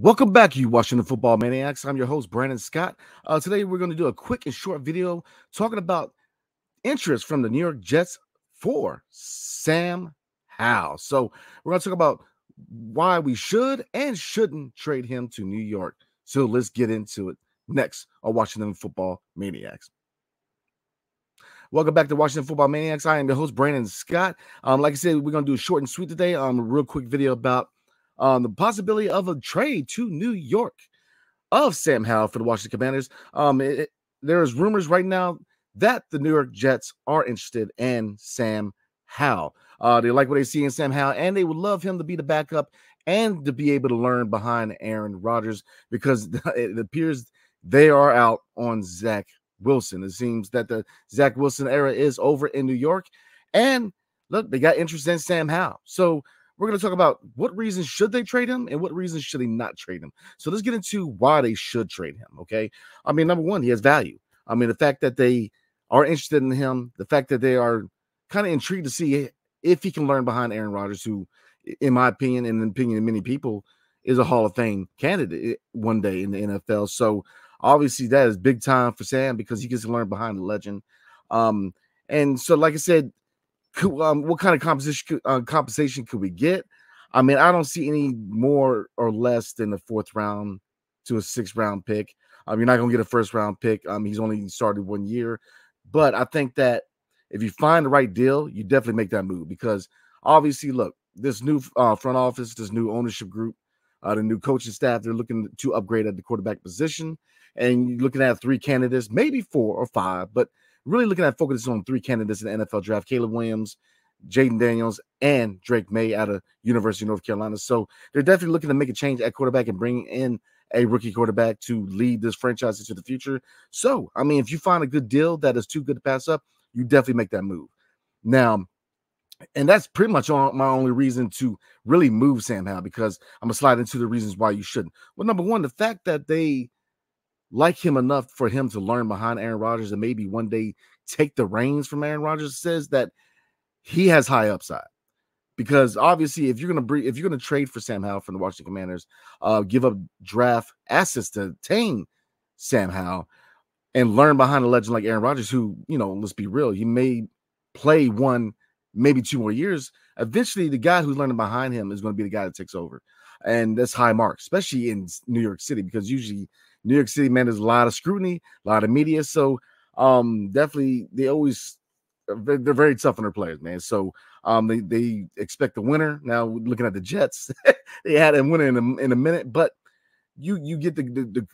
Welcome back, you Washington Football Maniacs. I'm your host, Brandon Scott. Today, we're going to do a quick and short video talking about interest from the New York Jets for Sam Howell. So, we're going to talk about why we should and shouldn't trade him to New York. So, let's get into it next on Washington Football Maniacs. Welcome back to Washington Football Maniacs. I am your host, Brandon Scott. Like I said, we're going to do a short and sweet today. A real quick video about the possibility of a trade to New York of Sam Howell for the Washington Commanders. There's rumors right now that the New York Jets are interested in Sam Howell. They like what they see in Sam Howell, and they would love him to be the backup and to be able to learn behind Aaron Rodgers, because it appears they are out on Zach Wilson. It seems that the Zach Wilson era is over in New York, and look, they got interest in Sam Howell. So we're going to talk about what reasons should they trade him and what reasons should they not trade him. So let's get into why they should trade him, okay? I mean, number one, he has value. I mean, the fact that they are interested in him, the fact that they are kind of intrigued to see if he can learn behind Aaron Rodgers, who, in my opinion, and in the opinion of many people, is a Hall of Fame candidate one day in the NFL. So obviously that is big time for Sam, because he gets to learn behind the legend. And so, like I said, what kind of compensation could we get? I mean, I don't see any more or less than the 4th round to a 6th round pick. You're not going to get a 1st round pick. He's only started 1 year. But I think that if you find the right deal, you definitely make that move, because obviously, look, this new front office, this new ownership group, the new coaching staff, they're looking to upgrade at the quarterback position. And you're looking at 3 candidates, maybe 4 or 5, but really looking at focusing on 3 candidates in the NFL draft: Caleb Williams, Jaden Daniels, and Drake May out of University of North Carolina. So they're definitely looking to make a change at quarterback and bring in a rookie quarterback to lead this franchise into the future. So, I mean, if you find a good deal that is too good to pass up, you definitely make that move. Now, and that's pretty much my only reason to really move Sam Howell, because I'm going to slide into the reasons why you shouldn't. Well, number one, the fact that they like him enough for him to learn behind Aaron Rodgers and maybe one day take the reins from Aaron Rodgers says that he has high upside. Because obviously, if you're gonna trade for Sam Howell from the Washington Commanders, give up draft assets to obtain Sam Howell and learn behind a legend like Aaron Rodgers, who, let's be real, he may play 1, maybe 2 more years. Eventually, the guy who's learning behind him is going to be the guy that takes over, and that's high marks, especially in New York City, because usually New York City, man, there's a lot of scrutiny, a lot of media. So definitely they're very tough on their players, man. So they expect the winner. Now, looking at the Jets, they had a winner in a minute, but you get the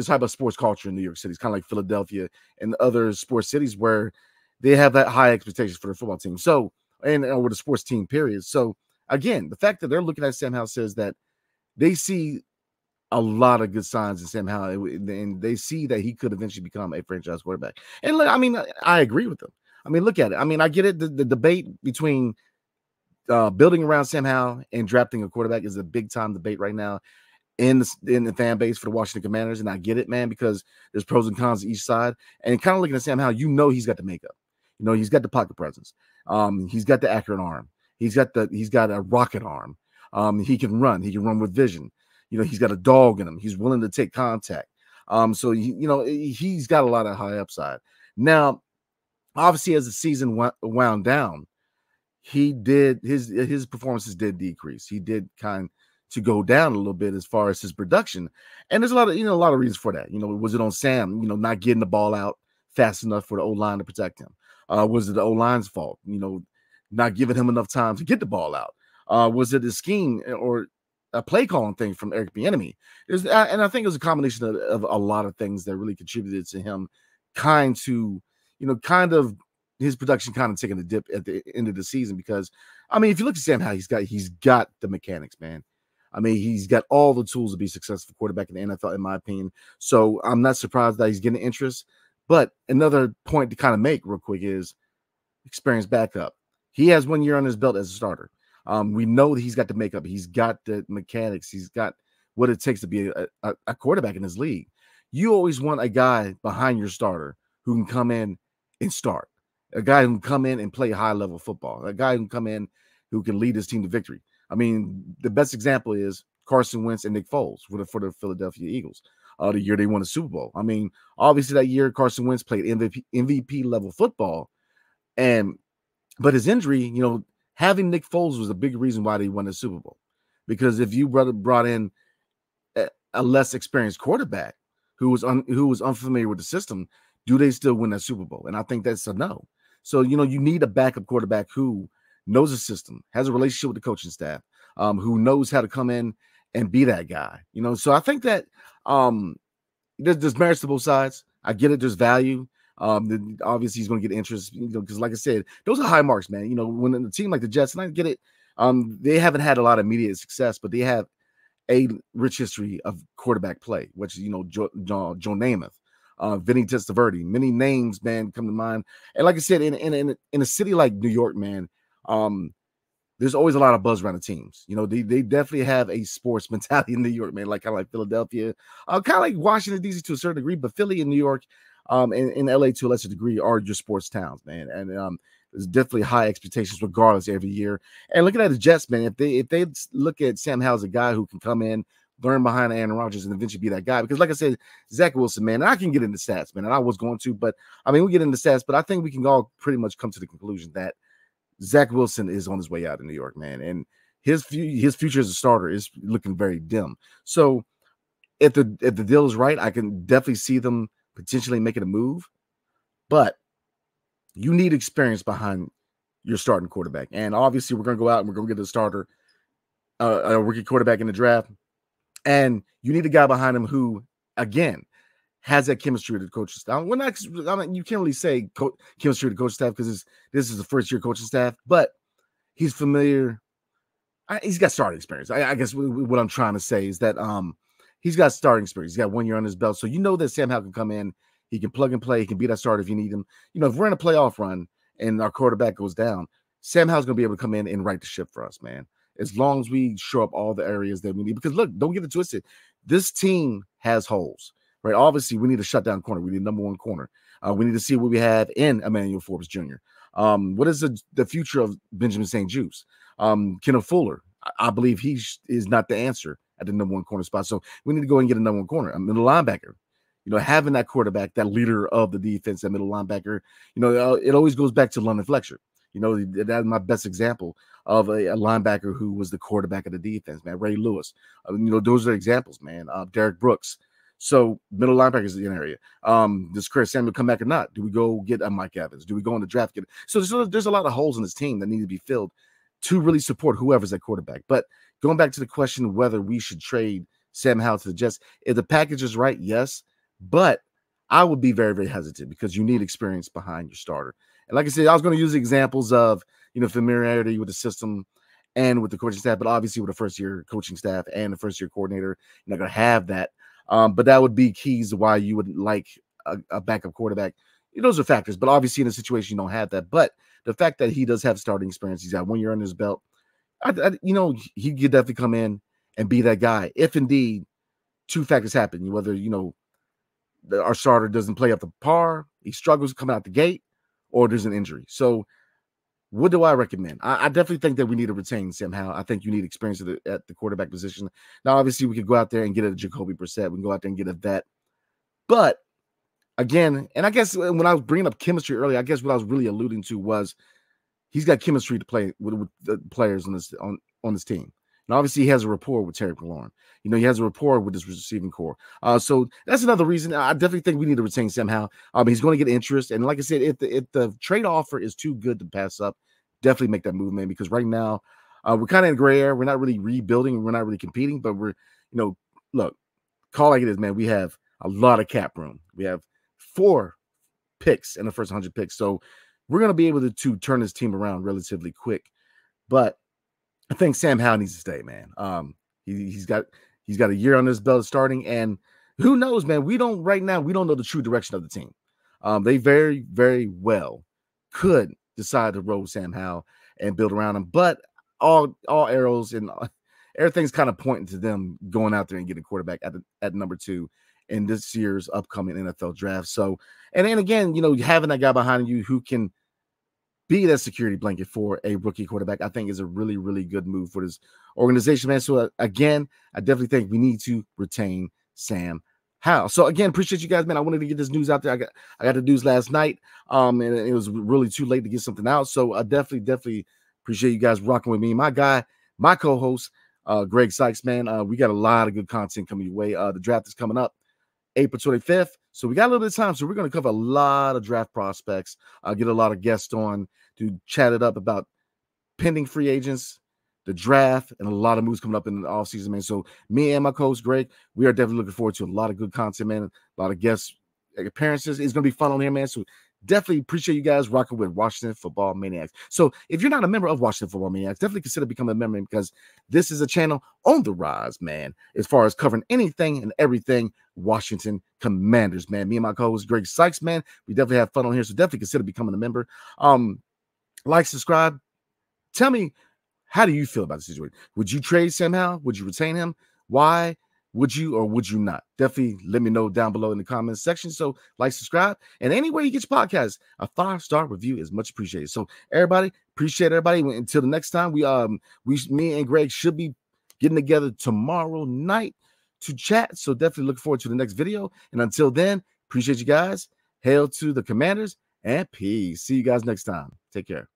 type of sports culture in New York City. It's kind of like Philadelphia and other sports cities where they have that high expectations for their football team. So, and with the sports team, period. So again, the fact that they're looking at Sam Howell says that they see a lot of good signs in Sam Howell, and they see that he could eventually become a franchise quarterback. And look, I mean, I agree with them. I mean, look at it. I mean, I get it. The debate between building around Sam Howell and drafting a quarterback is a big time debate right now in the fan base for the Washington Commanders. And I get it, man, because there's pros and cons to each side. And kind of looking at Sam Howell, he's got the makeup. He's got the pocket presence. He's got the accurate arm. He's got a rocket arm. He can run. He can run with vision. He's got a dog in him. He's willing to take contact. So he's got a lot of high upside. Now, obviously, as the season wound down, his performances did decrease. He did kind to go down a little bit as far as his production. And there's a lot of reasons for that. Was it on Sam, not getting the ball out fast enough for the O-line to protect him? Was it the O-line's fault? Not giving him enough time to get the ball out? Was it a scheme or a play calling thing from Eric Bieniemy? And I think it was a combination of a lot of things that really contributed to him kind of his production kind of taking a dip at the end of the season. Because, I mean, if you look at Sam Howell, he's got the mechanics, man. I mean, he's got all the tools to be a successful quarterback in the NFL, in my opinion. So I'm not surprised that he's getting interest. But another point to kind of make real quick is experience backup. He has 1 year on his belt as a starter. We know that he's got the makeup. He's got the mechanics. He's got what it takes to be a quarterback in this league. You always want a guy behind your starter who can come in and start, a guy who can come in and play high-level football, a guy who can come in who can lead his team to victory. I mean, the best example is Carson Wentz and Nick Foles for the Philadelphia Eagles. The year they won the Super Bowl. I mean, obviously that year Carson Wentz played MVP level football, but his injury, having Nick Foles was a big reason why they won the Super Bowl. Because if you brought in a less experienced quarterback who was unfamiliar with the system, do they still win that Super Bowl? And I think that's a no. So, you need a backup quarterback who knows the system, has a relationship with the coaching staff, who knows how to come in and be that guy. So I think that there's merits to both sides. I get it. There's value. Obviously he's going to get interest, because like I said, those are high marks, man. When a team like the Jets, and I get it, they haven't had a lot of immediate success, but they have a rich history of quarterback play, which is, Joe Namath, Vinny Testaverde, many names, man, come to mind. And like I said, in a city like New York, man, there's always a lot of buzz around the teams. They definitely have a sports mentality in New York, man, kind of like Philadelphia, kind of like Washington, D.C. to a certain degree, but Philly and New York, and LA to a lesser degree are your sports towns, man. And there's definitely high expectations regardless every year. And looking at the Jets, man, if they look at Sam Howell as a guy who can come in, learn behind Aaron Rodgers, and eventually be that guy. Because like I said, Zach Wilson, man, and I can get into stats, man, and I was going to, but I mean, we get into stats, but I think we can all pretty much come to the conclusion that Zach Wilson is on his way out in New York, man. And his future as a starter is looking very dim. So if the deal is right, I can definitely see them potentially making a move. But you need experience behind your starting quarterback. And obviously, we're going to go out and we're going to get a starter, a rookie quarterback in the draft. And you need a guy behind him who, again, has that chemistry with the coaching staff. You can't really say chemistry with the coaching staff because this is the first-year coaching staff, but he's familiar. He's got starting experience. I guess what I'm trying to say is that he's got starting experience. He's got 1 year on his belt. So that Sam Howell can come in. He can plug and play. He can be that starter if you need him. If we're in a playoff run and our quarterback goes down, Sam Howell's going to be able to come in and right the ship for us, man. As long as we show up all the areas that we need. Because, look, don't get it twisted. This team has holes, right? Obviously, we need a shutdown corner. We need a number one corner. We need to see what we have in Emmanuel Forbes Jr. What is the future of Benjamin St. Juste? Kenneth Fuller, I believe he is not the answer at the number one corner spot. So we need to go and get a number one corner. A middle linebacker. Having that quarterback, that leader of the defense, that middle linebacker, it always goes back to London Fletcher. That's my best example of a linebacker who was the quarterback of the defense, man. Ray Lewis. Those are examples, man. Derek Brooks. So middle linebackers in the area. Does Chris Samuel come back or not? Do we go get a Mike Evans? Do we go in the draft? So there's a lot of holes in this team that need to be filled to really support whoever's at quarterback. But going back to the question whether we should trade Sam Howell to the Jets, if the package is right, yes. But I would be very, very hesitant because you need experience behind your starter. And like I said, I was going to use examples of, familiarity with the system and with the coaching staff, but obviously with a first-year coaching staff and a first-year coordinator, you're not going to have that. But that would be keys to why you would like a backup quarterback. Those are factors, but obviously in a situation you don't have that. But the fact that he does have starting experience, he's got 1 year under his belt, he could definitely come in and be that guy. If indeed two factors happen, whether, our starter doesn't play up to par, he struggles coming out the gate, or there's an injury. So what do I recommend? I definitely think that we need to retain Sam Howell. I think you need experience at the quarterback position. Now, obviously, we could go out there and get a Jacoby Brissett. We can go out there and get a vet. But, again, and I guess when I was bringing up chemistry earlier, I guess what I was really alluding to was he's got chemistry to play with the players on this team. And obviously, he has a rapport with Terry McLaurin. He has a rapport with his receiving core. So that's another reason. I definitely think we need to retain Sam Howell. He's going to get interest. And like I said, if the trade offer is too good to pass up, definitely make that move, man. Because right now, we're kind of in gray area. We're not really rebuilding. We're not really competing. But we're, look, call like it is, man. We have a lot of cap room. We have 4 picks in the first 100 picks. So we're going to be able to turn this team around relatively quick. But I think Sam Howell needs to stay, man. He's got a year on his belt starting, and who knows, man? We don't know the true direction of the team. They very, very well could decide to roll Sam Howell and build around him, but all arrows and everything's kind of pointing to them going out there and getting a quarterback at number 2 in this year's upcoming NFL draft. So, and then again, having that guy behind you who can be that security blanket for a rookie quarterback, I think is a really, really good move for this organization, man. So again, I definitely think we need to retain Sam Howell. So again, appreciate you guys, man. I wanted to get this news out there. I got the news last night, and it was really too late to get something out. So I definitely appreciate you guys rocking with me. My guy, my co-host, Greg Sykes, man. We got a lot of good content coming your way. The draft is coming up April 25th. So we got a little bit of time. So we're going to cover a lot of draft prospects, get a lot of guests on to chat it up about pending free agents, the draft, and a lot of moves coming up in the offseason, man. So me and my co-host, Greg, we are definitely looking forward to a lot of good content, man. A lot of guest appearances. It's going to be fun on here, man. So definitely appreciate you guys rocking with Washington Football Maniacs. So if you're not a member of Washington Football Maniacs, definitely consider becoming a member, because this is a channel on the rise, man, as far as covering anything and everything Washington Commanders, man. Me and my co-host Greg Sykes, man, we definitely have fun on here. So definitely consider becoming a member. Like, subscribe. Tell me, how do you feel about the situation? Would you trade Sam Howell? Would you retain him? Why? Would you or would you not? Definitely let me know down below in the comments section. So like, subscribe, and anywhere you get your podcast, a 5-star review is much appreciated. So everybody, appreciate everybody. Until the next time, me and Greg should be getting together tomorrow night to chat. So definitely look forward to the next video. And until then, appreciate you guys. Hail to the Commanders and peace. See you guys next time. Take care.